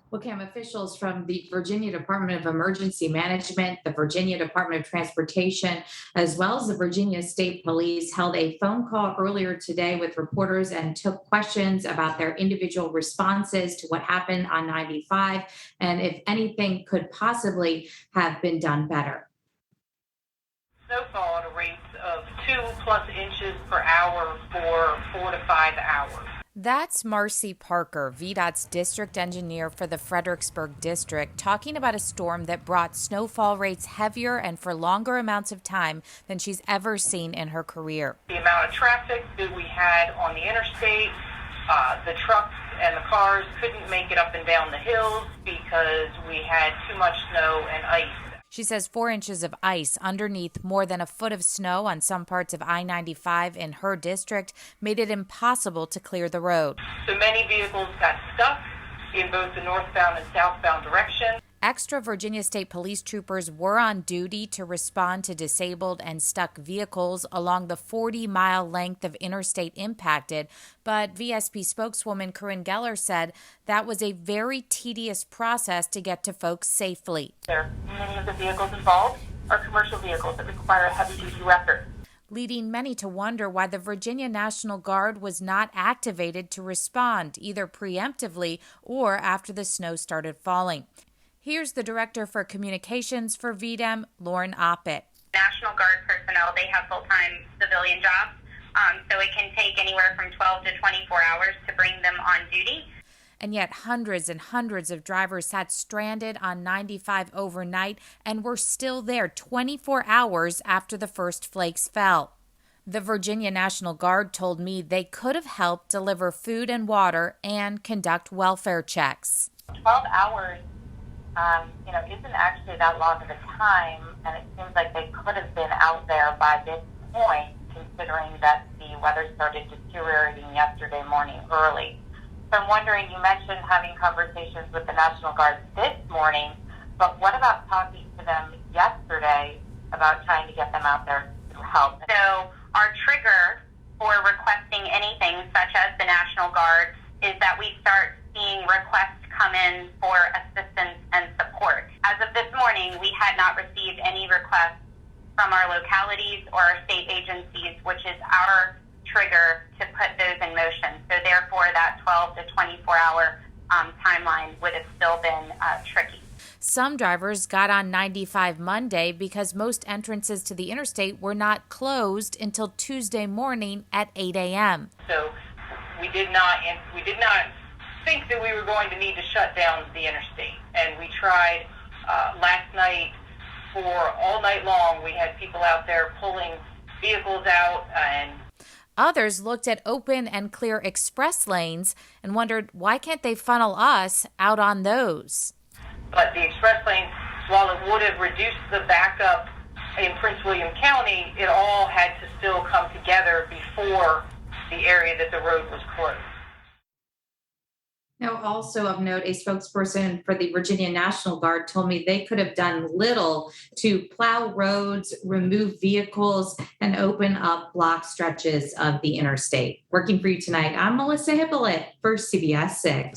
Well, Cam, officials from the Virginia Department of Emergency Management, the Virginia Department of Transportation, as well as the Virginia State Police held a phone call earlier today with reporters and took questions about their individual responses to what happened on 95 and if anything could possibly have been done better. Snowfall at a rate of 2+ inches per hour for 4 to 5 hours. That's Marcy Parker, VDOT's district engineer for the Fredericksburg district, talking about a storm that brought snowfall rates heavier and for longer amounts of time than she's ever seen in her career. The amount of traffic that we had on the interstate, the trucks and the cars couldn't make it up and down the hills because we had too much snow and ice. She says 4 inches of ice underneath more than a foot of snow on some parts of I-95 in her district made it impossible to clear the road. So many vehicles got stuck in both the northbound and southbound direction. Extra Virginia State Police troopers were on duty to respond to disabled and stuck vehicles along the 40-mile length of interstate impacted, but VSP spokeswoman Corinne Geller said that was a very tedious process to get to folks safely. Many of the vehicles involved are commercial vehicles that require a heavy-duty record, leading many to wonder why the Virginia National Guard was not activated to respond, either preemptively or after the snow started falling. Here's the Director for Communications for VDEM, Lauren Oppett. National Guard personnel, they have full-time civilian jobs, so it can take anywhere from 12 to 24 hours to bring them on duty. And yet hundreds and hundreds of drivers sat stranded on 95 overnight and were still there 24 hours after the first flakes fell. The Virginia National Guard told me they could have helped deliver food and water and conduct welfare checks. 12 hours isn't actually that long of a time, and it seems like they could have been out there by this point, considering that the weather started deteriorating yesterday morning early. So I'm wondering, you mentioned having conversations with the National Guard this morning, but what about talking to them yesterday about trying to get them out there to help? So our trigger for requesting anything such as the National Guard is that we start seeing requests come in for assistance and support. As of this morning, we had not received any requests from our localities or our state agencies, which is our trigger to put those in motion. So therefore, that 12 to 24-hour timeline would have still been tricky. Some drivers got on 95 Monday because most entrances to the interstate were not closed until Tuesday morning at 8 a.m. So we did not think that we were going to need to shut down the interstate, and we tried last night for all night long. We had people out there pulling vehicles out, and others looked at open and clear express lanes and wondered why can't they funnel us out on those. But the express lanes, while it would have reduced the backup in Prince William County, it all had to still come together before the area that the road was closed. Now, also of note, a spokesperson for the Virginia National Guard told me they could have done little to plow roads, remove vehicles, and open up block stretches of the interstate. Working for you tonight, I'm Melissa Hippolyte for CBS 6.